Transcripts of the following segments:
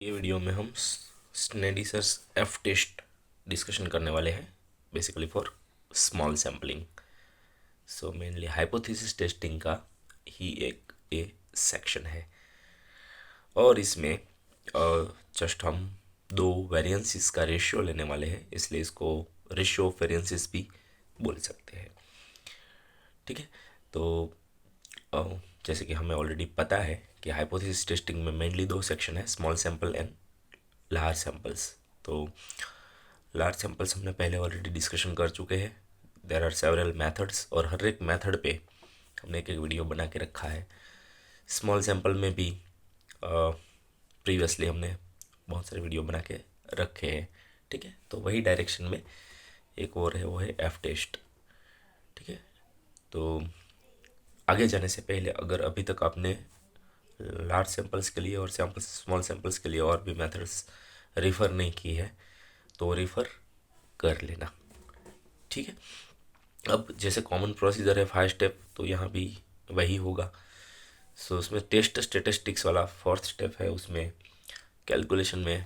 ये वीडियो में हम स्नेडिसर्स एफ टेस्ट डिस्कशन करने वाले हैं, basically for small sampling. So mainly hypothesis testing का ही एक ये सेक्शन है और इसमें जस्ट हम दो वेरिएंसेस का रेशियो लेने वाले हैं, इसलिए इसको रेशियो ऑफ वेरिएंसेस भी बोल सकते हैं। ठीक है, तो अ, जैसे कि हमें ऑलरेडी पता है कि हाइपोथेसिस टेस्टिंग में मेनली दो सेक्शन है, small sample and large samples. तो लार्ज सैम्पल्स हमने पहले ऑलरेडी डिस्कशन कर चुके हैं। देर आर सेवरल मेथड्स और हर एक मेथड पे हमने एक एक वीडियो बना के रखा है। स्मॉल सैम्पल में भी प्रीवियसली हमने बहुत सारे वीडियो बना के रखे हैं। ठीक है, तो वही डायरेक्शन में एक और है, वो है एफ टेस्ट। ठीक है, तो आगे जाने से पहले अगर अभी तक आपने लार्ज सैम्पल्स के लिए और स्मॉल सैम्पल्स के लिए और भी मेथड्स रिफ़र नहीं की है तो रिफ़र कर लेना। ठीक है, अब जैसे कॉमन प्रोसीजर है 5 स्टेप, तो यहाँ भी वही होगा। सो उसमें टेस्ट स्टेटिस्टिक्स वाला फोर्थ स्टेप है, उसमें कैलकुलेशन में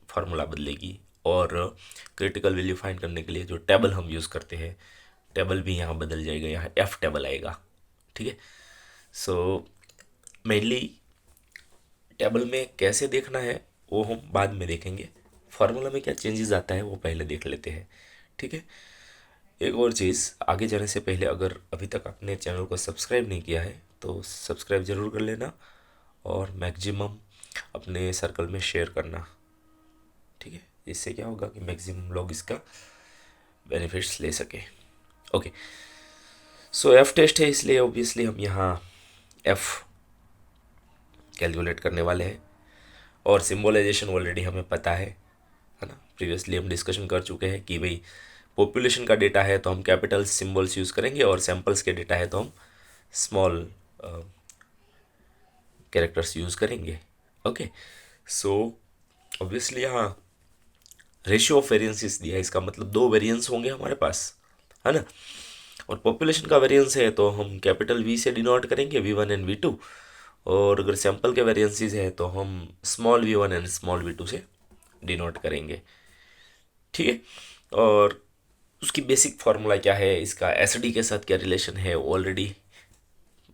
फार्मूला बदलेगी और क्रिटिकल वैल्यू फाइंड करने के लिए जो टेबल हम यूज़ करते हैं, टेबल भी यहाँ बदल जाएगा, यहाँ एफ टेबल आएगा। ठीक है, सो मेनली टेबल में कैसे देखना है वो हम बाद में देखेंगे, फार्मूला में क्या चेंजेस आता है वो पहले देख लेते हैं। ठीक है, एक और चीज़, आगे जाने से पहले अगर अभी तक आपने चैनल को सब्सक्राइब नहीं किया है तो सब्सक्राइब ज़रूर कर लेना और मैक्सिमम अपने सर्कल में शेयर करना। ठीक है, इससे क्या होगा कि मैक्सिमम लोग इसका बेनिफिट्स ले सके। ओके, सो एफ टेस्ट है, इसलिए ऑब्वियसली हम यहाँ एफ कैलकुलेट करने वाले हैं और सिम्बोलाइजेशन ऑलरेडी हमें पता है ना। प्रीवियसली हम डिस्कशन कर चुके हैं कि भाई पॉपुलेशन का डेटा है तो हम कैपिटल सिंबल्स यूज़ करेंगे और सैम्पल्स के डेटा है तो हम स्मॉल कैरेक्टर्स यूज़ करेंगे। ओके, सो ऑब्वियसली यहाँ रेशियो ऑफ वेरिएंसेस दिया है, इसका मतलब दो वेरिएंस होंगे हमारे पास, है ना। और पॉपुलेशन का वेरिएंस है तो हम कैपिटल वी से डिनोट करेंगे, V1 एंड V2। और अगर सैम्पल के वेरिएंसेस है तो हम small V1 and small V2 से डिनोट करेंगे। ठीक है, और उसकी बेसिक फार्मूला क्या है, इसका एसडी के साथ क्या रिलेशन है,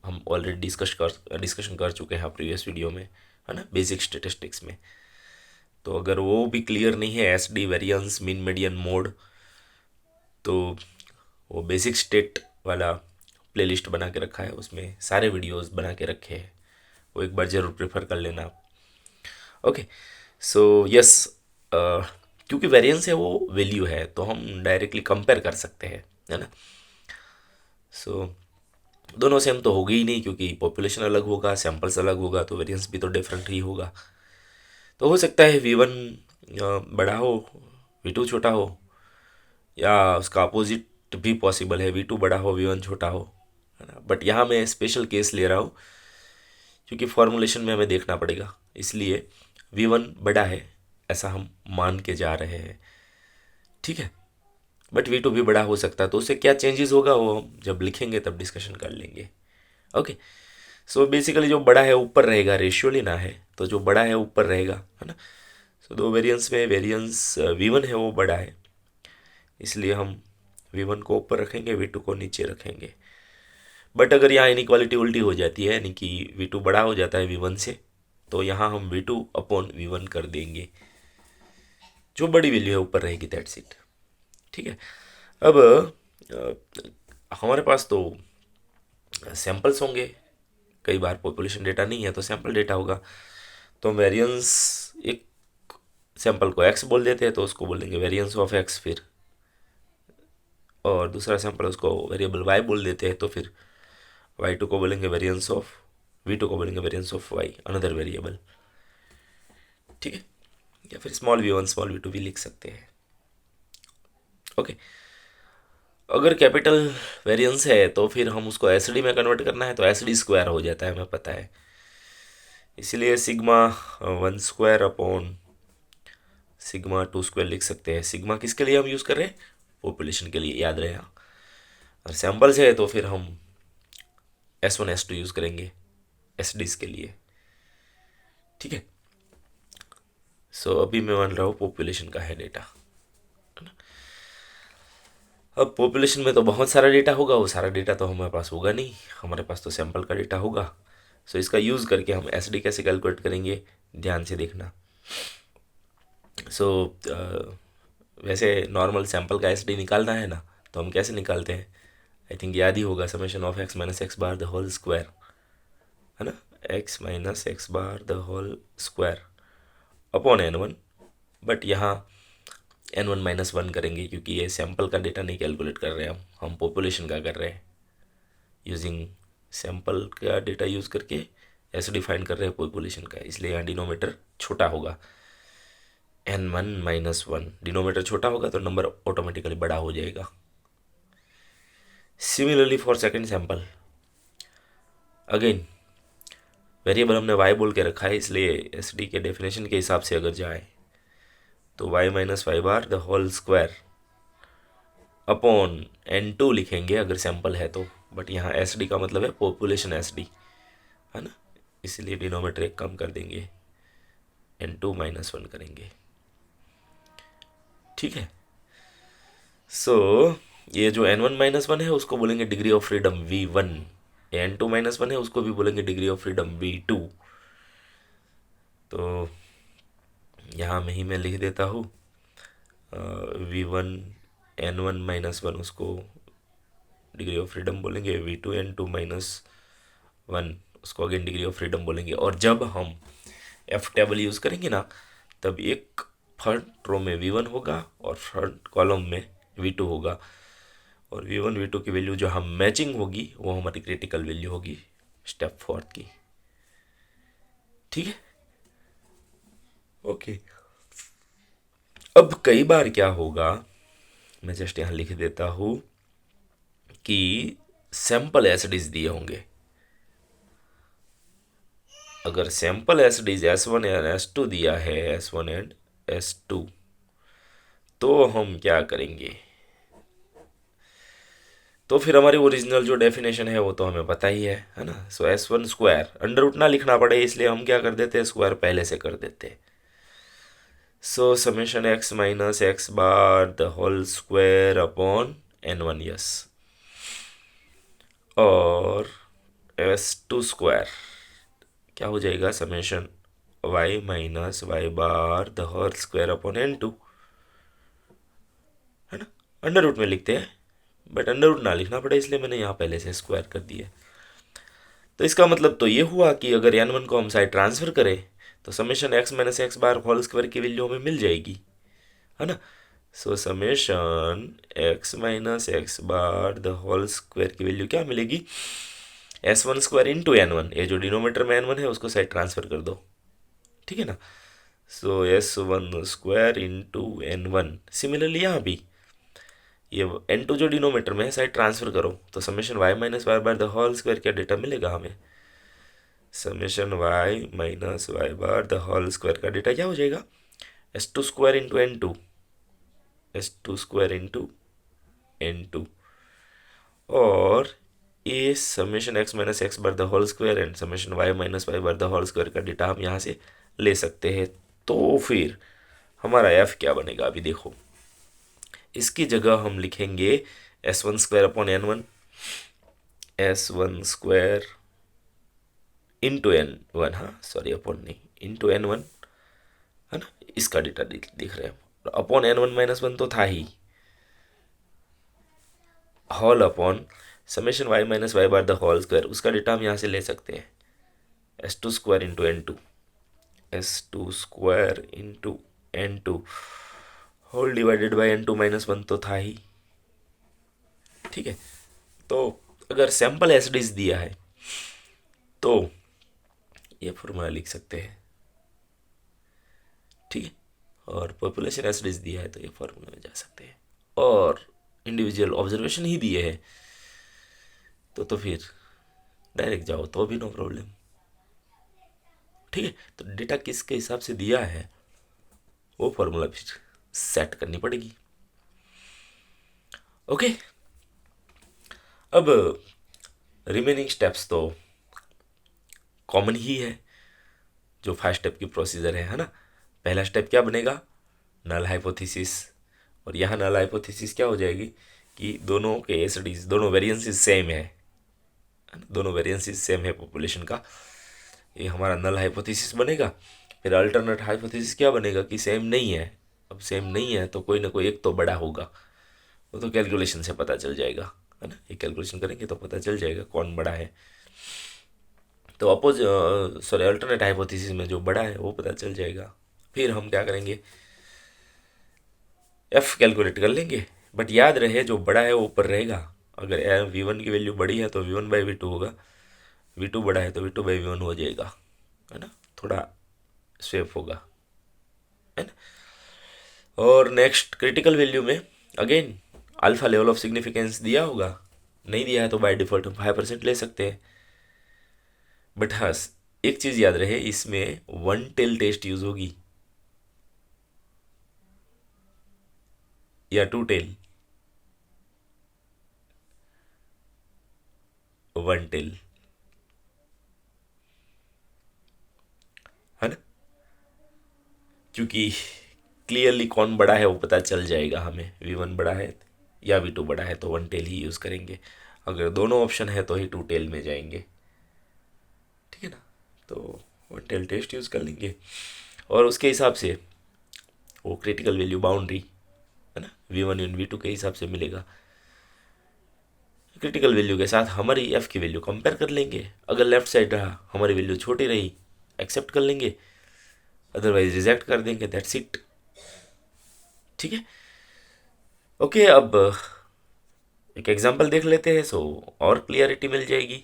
हम ऑलरेडी डिस्कशन कर चुके हैं प्रीवियस वीडियो में, है ना, बेसिक स्टेटिस्टिक्स में। तो अगर वो भी क्लियर नहीं है, SD, variance, mean, median, mode, तो वो बेसिक स्टेट वाला प्लेलिस्ट बना के रखा है, उसमें सारे वीडियोस बना के रखे हैं, वो एक बार ज़रूर प्रेफर कर लेना आप। ओके, सो यस, क्योंकि वेरिएंस है वो वैल्यू है तो हम डायरेक्टली कंपेयर कर सकते हैं, है ना। सो दोनों सेम तो होगी ही नहीं, क्योंकि पॉपुलेशन अलग होगा, सैम्पल्स अलग होगा, तो वेरिएंस भी तो डिफरेंट ही होगा। तो हो सकता है V1 बड़ा हो, V2 छोटा हो, या उसका अपोजिट भी पॉसिबल है, V2 बड़ा हो, V1 छोटा हो, है ना। बट यहाँ मैं स्पेशल केस ले रहा हूँ क्योंकि फॉर्मुलेशन में हमें देखना पड़ेगा, इसलिए V1 बड़ा है ऐसा हम मान के जा रहे हैं। ठीक है, बट V2 भी बड़ा हो सकता है, तो उससे क्या चेंजेस होगा वो हम जब लिखेंगे तब डिस्कशन कर लेंगे। ओके, सो बेसिकली जो बड़ा है ऊपर रहेगा, रेशियो लेना है तो जो बड़ा है ऊपर रहेगा, है ना। सो दो वेरिएंस में वेरिएंस V1 है वो बड़ा है, इसलिए हम V1 को ऊपर रखेंगे, V2 को नीचे रखेंगे। बट अगर यहाँ इनइक्वालिटी उल्टी हो जाती है, यानी कि V2 बड़ा हो जाता है V1 से, तो यहाँ हम V2 अपॉन V1 कर देंगे, जो बड़ी वैल्यू है ऊपर रहेगी, दैट्स इट। ठीक है, अब हमारे पास तो सैंपल्स होंगे, कई बार पॉपुलेशन डेटा नहीं है तो सैंपल डेटा होगा, तो वेरिएंस, एक सैंपल को एक्स बोल देते हैं तो उसको बोलेंगे वेरिएंस ऑफ एक्स, फिर और दूसरा सैंपल उसको वेरिएबल वाई बोल देते हैं तो फिर Y2 को बोलेंगे वेरिएंस ऑफ, V2 को बोलेंगे variance of Y, another variable. ठीक है, या फिर स्मॉल V1 स्मॉल V2 भी लिख सकते हैं। ओके, अगर कैपिटल वेरिएंस है तो फिर हम उसको एसडी में कन्वर्ट करना है तो एसडी स्क्वायर हो जाता है, हमें पता है, इसलिए sigma 1 square upon sigma 2 square लिख सकते हैं। सिग्मा किसके लिए हम यूज़ कर रहे हैं, पॉपुलेशन के लिए, याद रहे। हाँ, और सैम्पल्स है तो फिर हम S1 S2 यूज़ करेंगे एसडीज के लिए। ठीक है, सो अभी मैं मान रहा हूँ पॉपुलेशन का है डेटा। अब पॉपुलेशन में तो बहुत सारा डेटा होगा, वो सारा डेटा तो हमारे पास होगा नहीं, हमारे पास तो सैंपल का डेटा होगा। सो इसका यूज़ करके हम एसडी कैसे कैलकुलेट करेंगे, ध्यान से देखना। सो वैसे नॉर्मल सैंपल का एसडी निकालना है ना, तो हम कैसे निकालते हैं, आई थिंक याद ही होगा, summation of X minus x bar the whole square, है ना, X minus x bar the whole square upon n1। But यहाँ n1 - 1 करेंगे क्योंकि ये सैंपल का डेटा नहीं कैलकुलेट कर रहे हैं हम पॉपुलेशन का कर रहे हैं। यूजिंग सैंपल का डेटा यूज़ करके ऐसे डिफाइन कर रहे हैं पॉपुलेशन का, इसलिए यहाँ डिनोमीटर छोटा होगा। n1 - 1 डिनोमीटर छोटा होगा तो नंबर ऑटोमेटिकली बड़ा हो जाएगा। Similarly for second sample, again variable हमने y बोल के रखा है, इसलिए एस डी के डेफिनेशन के हिसाब से अगर जाए तो y - y bar the whole square upon n2 लिखेंगे अगर सैंपल है तो। बट यहाँ एस डी का मतलब है पॉपुलेशन एस डी, है ना, इसलिए डिनोमीटर एक कम कर देंगे, n2 - 1 करेंगे। ठीक है। सो ये जो n1 - 1 है उसको बोलेंगे degree of freedom v1, n2 - 1 है उसको भी बोलेंगे डिग्री ऑफ फ्रीडम v2। तो यहाँ में ही मैं लिख देता हूँ v1 n1 - 1 उसको डिग्री ऑफ फ्रीडम बोलेंगे, v2 n2 - 1 उसको अगेन डिग्री ऑफ फ्रीडम बोलेंगे। और जब हम एफ टेबल यूज़ करेंगे ना, तब एक फ्रंट रो में v1 होगा और फ्रंट कॉलम में v2 होगा, और v1 v2 की वैल्यू जो हम मैचिंग होगी वो हमारी क्रिटिकल वैल्यू होगी स्टेप 4 की। ठीक है, ओके। अब कई बार क्या होगा, मैं जस्ट यहाँ लिख देता हूँ कि सैंपल एसडीज दिए होंगे। अगर सैंपल एसडीज S1 एंड S2 दिया है, S1 एंड S2, तो हम क्या करेंगे, तो फिर हमारी ओरिजिनल जो डेफिनेशन है वो तो हमें पता ही है ना। सो S1 स्क्वायर अंडर रूट ना लिखना पड़े इसलिए हम क्या कर देते हैं, स्क्वायर पहले से कर देते हैं। So summation x - x bar the whole square upon n1, yes, और S2 स्क्वायर क्या हो जाएगा, summation y - y bar the whole square upon n2, है ना। अंडर रूट में लिखते हैं बट अंडर रूट ना लिखना पड़े इसलिए मैंने यहाँ पहले से स्क्वायर कर दिया। तो इसका मतलब तो ये हुआ कि अगर n1 को हम साइड ट्रांसफर करें तो summation x - x bar whole square की वैल्यू हमें मिल जाएगी, है ना। So summation x - x bar the whole square की वैल्यू क्या मिलेगी, S1 स्क्वायर इंटू n1, ये जो डिनोमीटर में n1 है उसको साइड ट्रांसफर कर दो, ठीक है ना। सो S1 square into n1, similarly यहाँ भी ये n2 जो डिनोमीटर में है साइड ट्रांसफर करो तो summation y - y bar the whole square क्या डेटा मिलेगा हमें, summation y - y bar the whole square का डेटा क्या हो जाएगा, S2 square into n2, S2 square into n2, और ये summation x - x bar the whole square and summation y - y bar the whole square का data हम यहाँ से ले सकते हैं। तो फिर हमारा f क्या बनेगा, अभी देखो, इसकी जगह हम लिखेंगे S1 square upon n1, S1 square into n1, हाँ सॉरी अपॉन नहीं, इंटू n1, है ना, इसका डेटा दिख रहे हैं। अपॉन n1 - 1 तो था ही, whole upon summation y - y bar the whole square, उसका डेटा हम यहाँ से ले सकते हैं, S2 square into n2, S2 square into n2 whole divided by n2 - 1 तो था ही। ठीक है, तो अगर सैंपल एसडीज दिया है तो ये फॉर्मूला लिख सकते हैं, ठीक है, और पॉपुलेशन एसडीज दिया है तो ये फॉर्मूला में जा सकते हैं, और इंडिविजुअल ऑब्जर्वेशन ही दिए हैं तो फिर डायरेक्ट जाओ तो भी नो प्रॉब्लम। ठीक है, तो डेटा किसके हिसाब से दिया है वो फॉर्मूला फिर सेट करनी पड़ेगी। ओके, अब रिमेनिंग स्टेप्स तो कॉमन ही है, जो 5 स्टेप की प्रोसीजर है ना। पहला स्टेप क्या बनेगा, नल हाइपोथेसिस, और यहाँ नल हाइपोथेसिस क्या हो जाएगी कि दोनों के एसडीज, दोनों वेरिएंसेस सेम है, दोनों वेरिएंसेस सेम है पॉपुलेशन का, ये हमारा नल हाइपोथेसिस बनेगा। फिर अल्टरनेट हाइपोथेसिस क्या बनेगा कि सेम नहीं है। अब सेम नहीं है तो कोई ना कोई एक तो बड़ा होगा, वो तो कैलकुलेशन से पता चल जाएगा, है ना, ये कैलकुलेशन करेंगे तो पता चल जाएगा कौन बड़ा है। तो अल्टरनेट हाइपोथेसिस में जो बड़ा है वो पता चल जाएगा। फिर हम क्या करेंगे, एफ कैलकुलेट कर लेंगे, बट याद रहे जो बड़ा है वो ऊपर रहेगा। अगर V1 की वैल्यू बड़ी है तो V1/V2 होगा, V2 बड़ा है तो V2/V1 हो जाएगा, है ना, थोड़ा स्वेप होगा, है ना। और नेक्स्ट क्रिटिकल वैल्यू में again alpha level of significance दिया होगा, नहीं दिया है तो बाय डिफॉल्ट हम 5% ले सकते हैं। बट हाँ, एक चीज़ याद रहे, इसमें वन टेल टेस्ट यूज होगी या टू टेल, वन टेल, है ना, क्योंकि क्लियरली कौन बड़ा है वो पता चल जाएगा हमें। V1 बड़ा है या V2 बड़ा है तो वन टेल ही यूज़ करेंगे, अगर दोनों ऑप्शन है तो ही टू टेल में जाएंगे, ठीक है ना। तो वन टेल टेस्ट यूज़ कर लेंगे और उसके हिसाब से वो क्रिटिकल वैल्यू बाउंड्री, है ना, V1 एंड V2 के हिसाब से मिलेगा। क्रिटिकल वैल्यू के साथ हमारी एफ की वैल्यू कंपेयर कर लेंगे, अगर लेफ्ट साइड रहा हमारी वैल्यू छोटी रही एक्सेप्ट कर लेंगे, अदरवाइज रिजेक्ट कर देंगे, दैट्स इट, ठीक है। ओके, अब एक एग्जांपल देख लेते हैं सो और क्लियरिटी मिल जाएगी।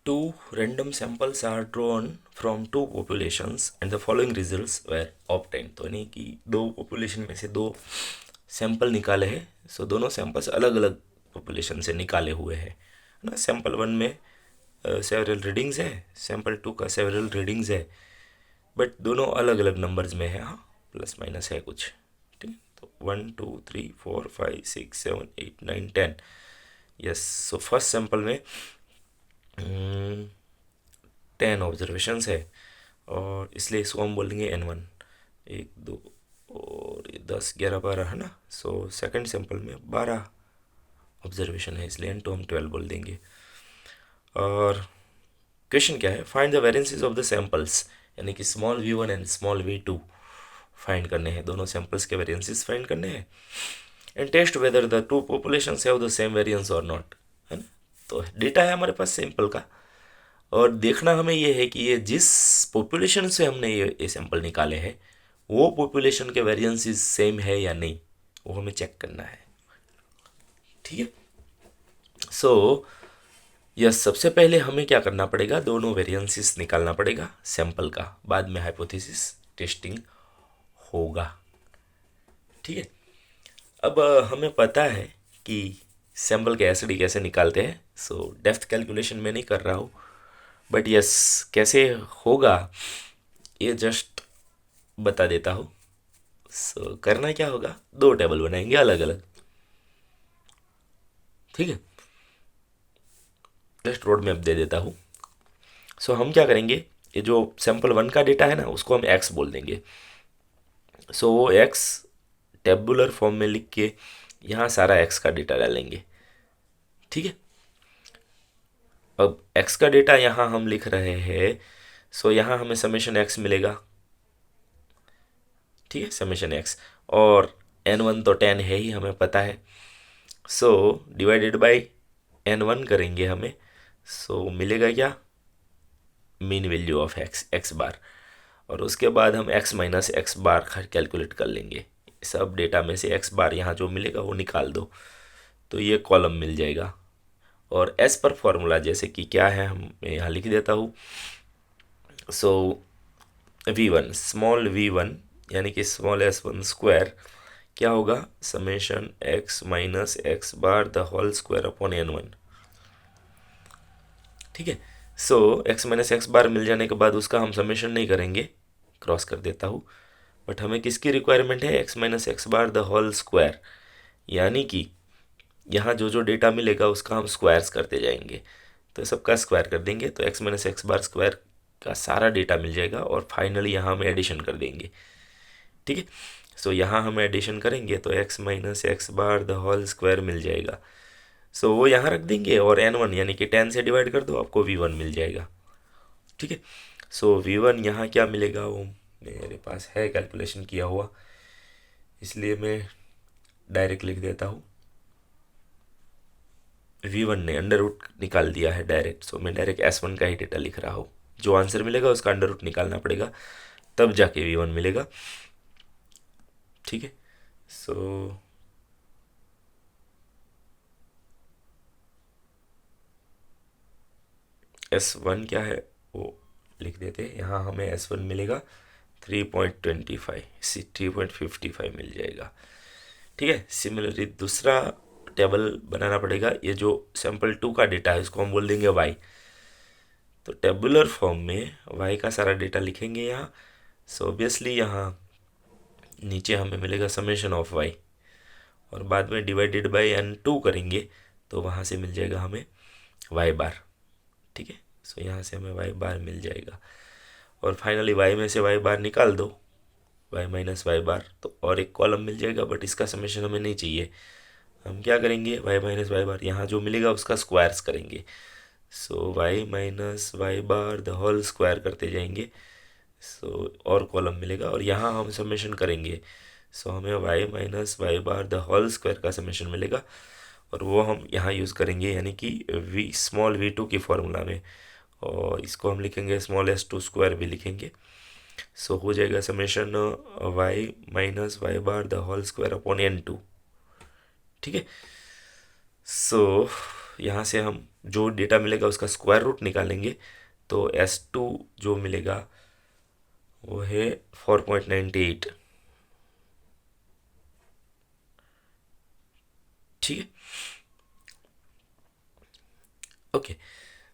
Two random samples are drawn from two populations and the following results were obtained। तो यानी कि दो पॉपुलेशन में से दो सैंपल निकाले हैं, सो दोनों सैंपल्स अलग अलग पॉपुलेशन से निकाले हुए हैं ना। सैंपल 1 में सेवरल रीडिंग्स है, सैंपल 2 का सेवरल रीडिंग्स है, बट दोनों अलग अलग नंबर्स में है, हाँ प्लस माइनस है कुछ, ठीक है। तो 1 2 3 4 5 6 7 8 9 10, यस। सो फर्स्ट सैंपल में 10 ऑब्जर्वेशंस है और इसलिए इसको हम बोलेंगे N1, 1 2 और 10 11 12, है ना। सो सेकंड सैंपल में 12 ऑब्जर्वेशन है इसलिए N2 हम 12 बोल देंगे। और क्वेश्चन क्या है, find the variances of the samples, यानी कि small V1 and small V2 find करने हैं, दोनों सैंपल्स के वेरिएंसेस फाइंड करने हैं, and test whether the two populations have the same variance और नॉट, है ना। तो डेटा है हमारे पास सैंपल का, और देखना हमें ये है कि ये जिस पॉपुलेशन से हमने ये सैंपल निकाले हैं वो पॉपुलेशन के वेरिएंसेस सेम है या नहीं, वो हमें चेक करना है, ठीक है। सो यस, सबसे पहले हमें क्या करना पड़ेगा, दोनों वेरिएंसेस निकालना पड़ेगा सैंपल का, बाद में हाइपोथेसिस टेस्टिंग होगा, ठीक है। अब हमें पता है कि सैंपल के एसिडी कैसे निकालते हैं, सो डेप्थ कैलकुलेशन में नहीं कर रहा हूँ, बट यस कैसे होगा ये जस्ट बता देता हूँ। सो करना क्या होगा, दो टेबल बनाएंगे अलग अलग, ठीक है। जस्ट रोड मैप दे देता हूँ। सो हम क्या करेंगे, ये जो सैंपल 1 का डेटा है ना उसको हम x बोल देंगे। सो वो x टेबुलर फॉर्म में लिख के यहाँ सारा x का डेटा डालेंगे, ठीक है। अब x का डेटा यहाँ हम लिख रहे हैं, सो यहाँ हमें समेशन x मिलेगा, ठीक है, समेशन x, और n1 तो 10 है ही हमें पता है, सो डिवाइडेड बाय n1 करेंगे हमें, सो मिलेगा क्या, मीन वैल्यू ऑफ x बार, और उसके बाद हम x माइनस x बार कैलकुलेट कर लेंगे। सब डेटा में से x बार यहाँ जो मिलेगा वो निकाल दो तो ये कॉलम मिल जाएगा, और एस पर फॉर्मूला जैसे कि क्या है हम यहाँ लिख देता हूँ। सो V1 स्मॉल V1 यानी कि स्मॉल s1 स्क्वायर क्या होगा, summation x minus x bar the whole square upon n1, ठीक है। So x minus x bar मिल जाने के बाद उसका हम समेशन नहीं करेंगे, क्रॉस कर देता हूँ, बट हमें किसकी रिक्वायरमेंट है, x minus x bar the whole square, यानी कि यहाँ जो जो डेटा मिलेगा उसका हम स्क्वायर्स करते जाएंगे, तो सबका स्क्वायर कर देंगे, तो x minus x bar square का सारा डेटा मिल जाएगा और फाइनली यहाँ हम एडिशन कर देंगे। ठीक है, सो यहाँ हम एडिशन करेंगे तो x minus x bar the whole square मिल जाएगा। सो वो यहाँ रख देंगे और n1 यानी कि 10 से डिवाइड कर दो, आपको v1 मिल जाएगा। ठीक है, सो v1 यहाँ क्या मिलेगा, वो मेरे पास है कैलकुलेशन किया हुआ, इसलिए मैं डायरेक्ट लिख देता हूँ। v1 ने अंडर रूट निकाल दिया है डायरेक्ट, सो मैं डायरेक्ट s1 का ही डेटा लिख रहा हूँ। जो आंसर मिलेगा उसका अंडर रूट निकालना पड़ेगा, तब जाके v1 मिलेगा। ठीक है, सो s1 क्या है वो लिख देते हैं। यहाँ हमें s1 मिलेगा 3.25, 3.55 मिल जाएगा। ठीक है, सिमिलरली दूसरा टेबल बनाना पड़ेगा। ये जो सैम्पल 2 का डेटा है इसको हम बोल देंगे y। तो टेबुलर फॉर्म में y का सारा डेटा लिखेंगे यहाँ। सो ऑब्वियसली यहाँ नीचे हमें मिलेगा समेशन ऑफ y, और बाद में डिवाइडेड बाय n2 करेंगे तो वहाँ से मिल जाएगा हमें y बार। ठीक है, सो यहाँ से हमें y बार मिल जाएगा, और फाइनली y में से y बार निकाल दो, y माइनस वाई बार, तो और एक कॉलम मिल जाएगा, बट इसका समेशन हमें नहीं चाहिए। हम क्या करेंगे, y माइनस वाई बार यहाँ जो मिलेगा उसका स्क्वायर्स करेंगे। So y minus Y bar the whole square करते जाएंगे, सो और कॉलम मिलेगा, और यहाँ हम समेशन करेंगे। सो हमें y minus Y bar the whole square का समेशन मिलेगा, और वो हम यहाँ यूज़ करेंगे यानी कि v स्मॉल v2 की फॉर्मूला में, और इसको हम लिखेंगे स्मॉल s2 स्क्वायर भी लिखेंगे। सो हो जाएगा summation y minus Y bar the whole square upon n2। ठीक है, सो यहाँ से हम जो डेटा मिलेगा उसका स्क्वायर रूट निकालेंगे, तो s2 जो मिलेगा वो है 4.98। ठीक है, ओके,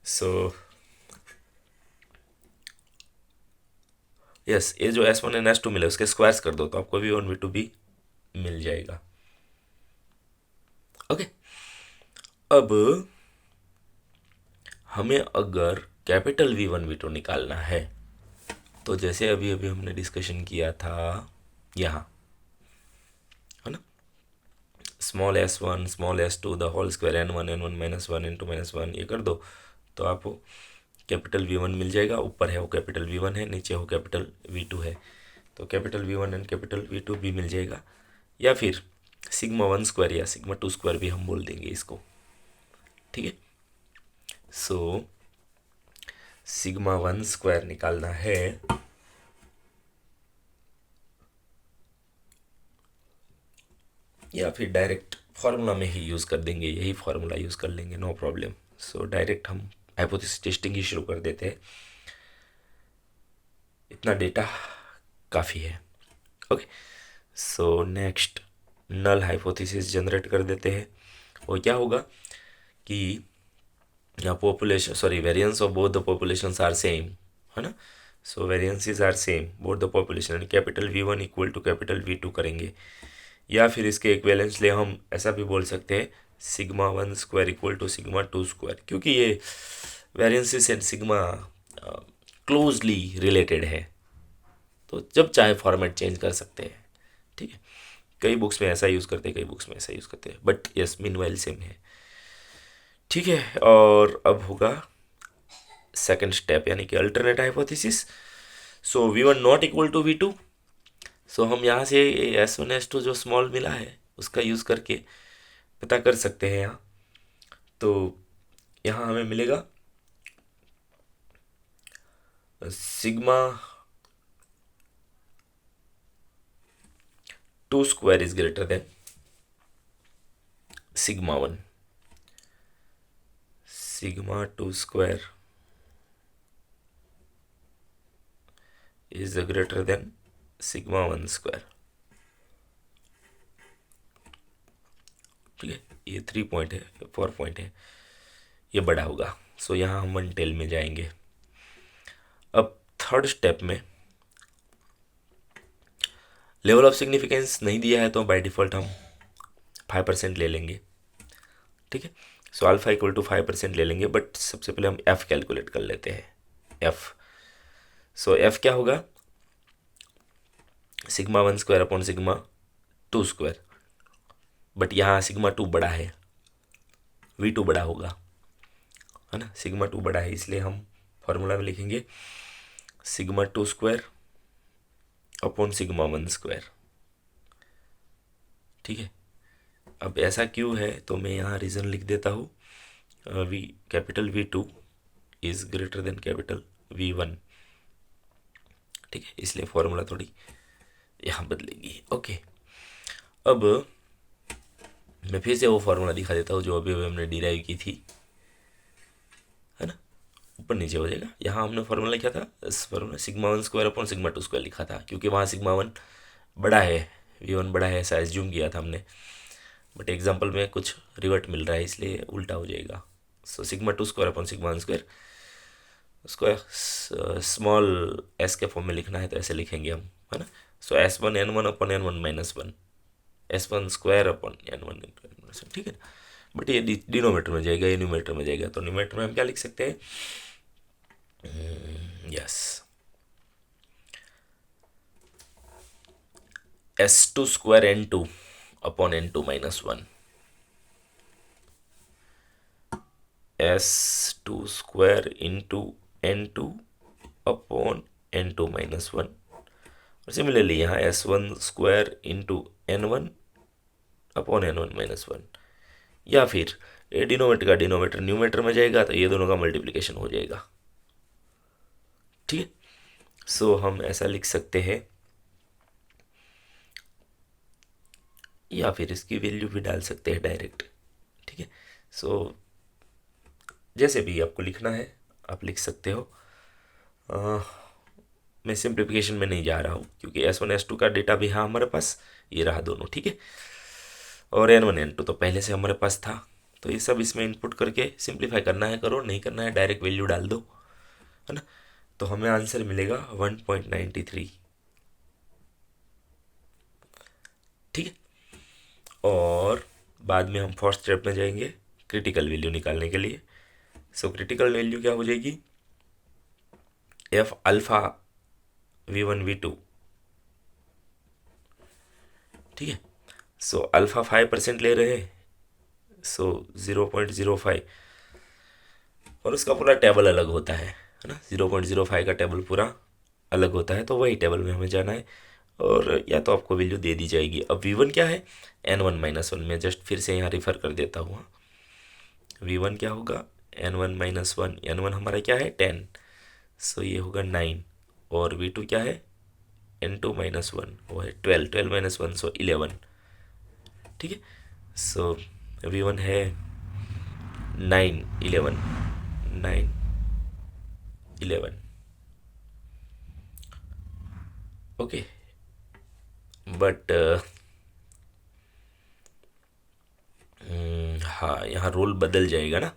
सो यस, ये जो s1 एंड s2 मिले उसके स्क्वायर्स कर दो तो आपको v1 v2 भी मिल जाएगा। ओके, अब हमें अगर कैपिटल v1 v2 निकालना है तो जैसे अभी अभी हमने डिस्कशन किया था यहाँ, है ना, small s1 small s2 the whole square n1 n1 minus one n2 minus one, ये कर दो तो आपको कैपिटल v1 मिल जाएगा। ऊपर है वो कैपिटल v1 है, नीचे वो कैपिटल v2 है, तो capital v1 and capital v2 भी मिल जाएगा, या फिर सिग्मा 1 स्क्वायर या सिग्मा 2 स्क्वायर भी हम बोल देंगे इसको। ठीक है, सो सिग्मा 1 स्क्वायर निकालना है, या फिर डायरेक्ट फार्मूला में ही यूज़ कर देंगे, यही फार्मूला यूज़ कर लेंगे, नो प्रॉब्लम। सो डायरेक्ट हम हाइपोथेसिस टेस्टिंग ही शुरू कर देते हैं, इतना डेटा काफ़ी है। Okay, so next null hypothesis generate कर देते हैं। वो क्या होगा कि यहाँ population sorry variance of both the populations are same, है ना, so variances are same both the population, यानी capital v1 equal to capital v2 करेंगे, या फिर इसके इक्विवेलेंस ले हम ऐसा भी बोल सकते हैं sigma 1 square equal to sigma 2 square, क्योंकि ये variances and sigma closely related है, तो जब चाहे फॉर्मेट चेंज कर सकते हैं। ठीक है, कई बुक्स में ऐसा यूज़ करते हैं, कई बुक्स में ऐसा यूज़ करते हैं, बट यस मीनवाइल सेम है। ठीक है, और अब होगा सेकंड स्टेप यानी कि alternate hypothesis. So v1 not equal to v2, so हम यहाँ से s1 s2 जो स्मॉल मिला है उसका यूज़ करके पता कर सकते हैं यहाँ। तो यहाँ हमें मिलेगा sigma 2 square is greater than sigma 1, sigma 2 square is greater than sigma 1 square. ठीक है, ये 3 पॉइंट है, 4 पॉइंट है, ये बड़ा होगा। सो यहाँ हम वन टेल में जाएंगे। अब थर्ड स्टेप में लेवल ऑफ सिग्निफिकेंस नहीं दिया है तो बाय डिफ़ॉल्ट हम 5% ले लेंगे। ठीक है, सो अल्फा इक्वल टू 5% ले लेंगे, बट सबसे पहले हम एफ़ कैलकुलेट कर लेते हैं। एफ़ सो एफ क्या होगा, sigma 1 square upon sigma 2 square, but यहाँ सिग्मा 2 बड़ा है, V2 बड़ा होगा, है ना, सिग्मा 2 बड़ा है, इसलिए हम फॉर्मूला में लिखेंगे sigma 2 square upon sigma 1 square. ठीक है, अब ऐसा क्यों है तो मैं यहाँ रीज़न लिख देता हूँ, we capital V2 is greater than capital V1। ठीक है, इसलिए फॉर्मूला थोड़ी यहाँ बदलेगी। ओके, अब मैं फिर से वो फॉर्मूला दिखा देता हूँ जो अभी अभी हमने डिराइव की थी, है ना, ऊपर नीचे हो जाएगा। यहाँ हमने फॉर्मूला लिखा था, इस formula sigma 1 square upon sigma 2 square लिखा था, क्योंकि वहाँ सिग्मा 1 बड़ा है, V1 बड़ा है, ऐसा एज्यूम किया था हमने, बट एग्जाम्पल में कुछ रिवर्ट मिल रहा है इसलिए उल्टा हो जाएगा। So sigma 2 square upon sigma 1 square, उसको स्मॉल एस के फॉर्म में लिखना है तो ऐसे लिखेंगे हम, है ना। सो S1 N1 upon N1 minus 1, S1 square upon N1 into N1, ठीक है ना। बट ये डिनोमीटर में जाएगा, ये न्यूमेटर में जाएगा, तो न्यूमेटर में हम क्या लिख सकते हैं, yes, S2 square N2 upon N2 minus 1, S2 square into N2 upon N2 minus 1, और सिमिलरली यहाँ S1 square into N1 upon N1 minus 1, या फिर ये डिनोमीटर का डिनोमीटर न्यूमेटर में जाएगा तो ये दोनों का मल्टीप्लिकेशन हो जाएगा। ठीक है, सो हम ऐसा लिख सकते हैं, या फिर इसकी वैल्यू भी डाल सकते हैं डायरेक्ट। ठीक है, सो जैसे भी आपको लिखना है आप लिख सकते हो। मैं सिंप्लीफिकेशन में नहीं जा रहा हूँ क्योंकि S1 S2 का डेटा भी है हमारे पास, ये रहा दोनों। ठीक है, और N1 N2 तो पहले से हमारे पास था, तो ये सब इसमें इनपुट करके सिंप्लीफाई करना है करो, नहीं करना है डायरेक्ट वैल्यू डाल दो, है ना। तो हमें आंसर मिलेगा 1.93। ठीक है, और बाद में हम फोर्थ स्टेप में जाएंगे क्रिटिकल वैल्यू निकालने के लिए। सो क्रिटिकल वैल्यू क्या हो जाएगी, एफ अल्फा V1 V2। ठीक है, सो अल्फा 5% ले रहे हैं, सो 0.05, और उसका पूरा टेबल अलग होता है ना, 0.05 का टेबल पूरा अलग होता है, तो वही टेबल में हमें जाना है, और या तो आपको वैल्यू दे दी जाएगी। अब V1 क्या है, N1 माइनस 1 में जस्ट फिर से यहाँ रिफ़र कर देता हूँ। V1 क्या होगा, N1 माइनस 1, N1 हमारा क्या है 10, सो ये होगा 9, और V2 क्या है N2 माइनस 1, वो है 12, 12 माइनस 1 सो 11। ठीक है, सो V1 है 9 11, 9 11। ओके, बट हाँ, यहाँ रोल बदल जाएगा ना,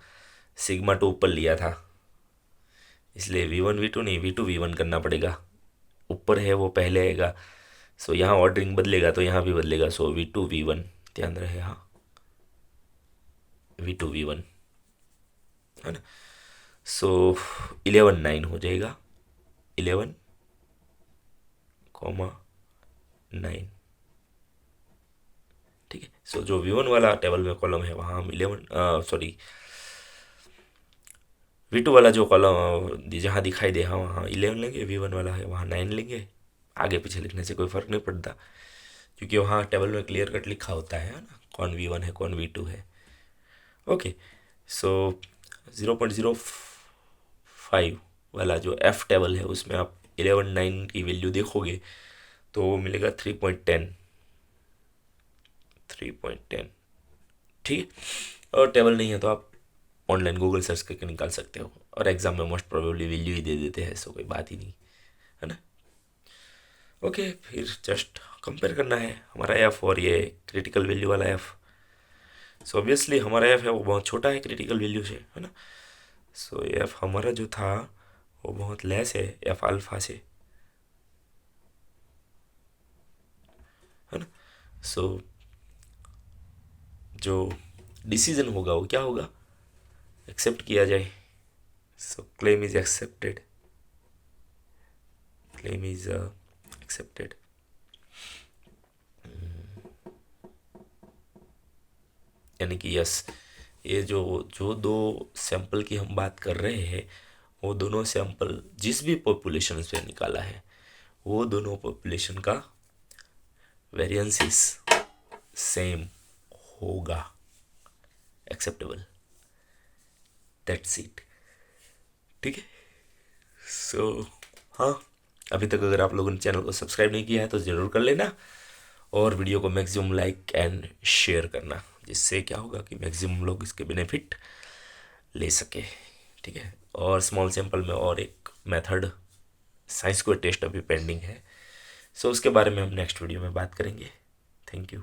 सिग्मा 2 ऊपर लिया था, इसलिए V1 V2 नहीं, V2 V1 करना पड़ेगा, ऊपर है वो पहले आएगा। सो यहाँ ऑर्डरिंग बदलेगा तो यहाँ भी बदलेगा, सो V2 V1, ध्यान रहे, हाँ V2 V1, है ना। सो 11 9 हो जाएगा, 11 कॉमा 9। ठीक है, सो जो V1 वाला टेबल में कॉलम है वहाँ हम 11, सॉरी V2 वाला जो कॉलम जहाँ दिखाई दे, हाँ वहाँ 11 लेंगे, V1 वाला है वहाँ 9 लेंगे। आगे पीछे लिखने से कोई फ़र्क नहीं पड़ता, क्योंकि वहाँ टेबल में क्लियर कट लिखा होता है ना, कौन V1 है कौन V2 है। ओके, सो 0.05 वाला जो F टेबल है उसमें आप 11 9 की वैल्यू देखोगे तो वो मिलेगा 3.10, 3.10। ठीक है, और टेबल नहीं है तो आप ऑनलाइन गूगल सर्च करके निकाल सकते हो, और एग्ज़ाम में मोस्ट प्रोबेबली वैल्यू ही दे देते हैं, सो कोई बात ही नहीं, है ना। ओके, फिर जस्ट कंपेयर करना है हमारा एफ और ये क्रिटिकल वैल्यू वाला एफ। सो ऑब्वियसली हमारा एफ है वो बहुत छोटा है क्रिटिकल वैल्यू से, है ना। सो एफ हमारा जो था वो बहुत लेस है एफ अल्फा से, है ना। सो जो डिसीजन होगा वो क्या होगा, एक्सेप्ट किया जाए, सो claim is accepted. Claim is accepted. यानी कि यस, ये जो जो दो सैंपल की हम बात कर रहे हैं, वो दोनों सैंपल जिस भी पॉपुलेशन से निकाला है, वो दोनों पॉपुलेशन का वेरिएंसेस सेम होगा, एक्सेप्टेबल, दैट्स इट। ठीक है। सो हाँ, अभी तक अगर आप लोगों ने चैनल को सब्सक्राइब नहीं किया है तो ज़रूर कर लेना, और वीडियो को मैक्सिमम लाइक एंड शेयर करना, जिससे क्या होगा कि मैक्सिमम लोग इसके बेनिफिट ले सके। ठीक है। और स्मॉल सैंपल में और एक मेथड साइंस को टेस्ट अभी पेंडिंग है, सो उसके बारे में हम नेक्स्ट वीडियो में बात करेंगे। Thank you.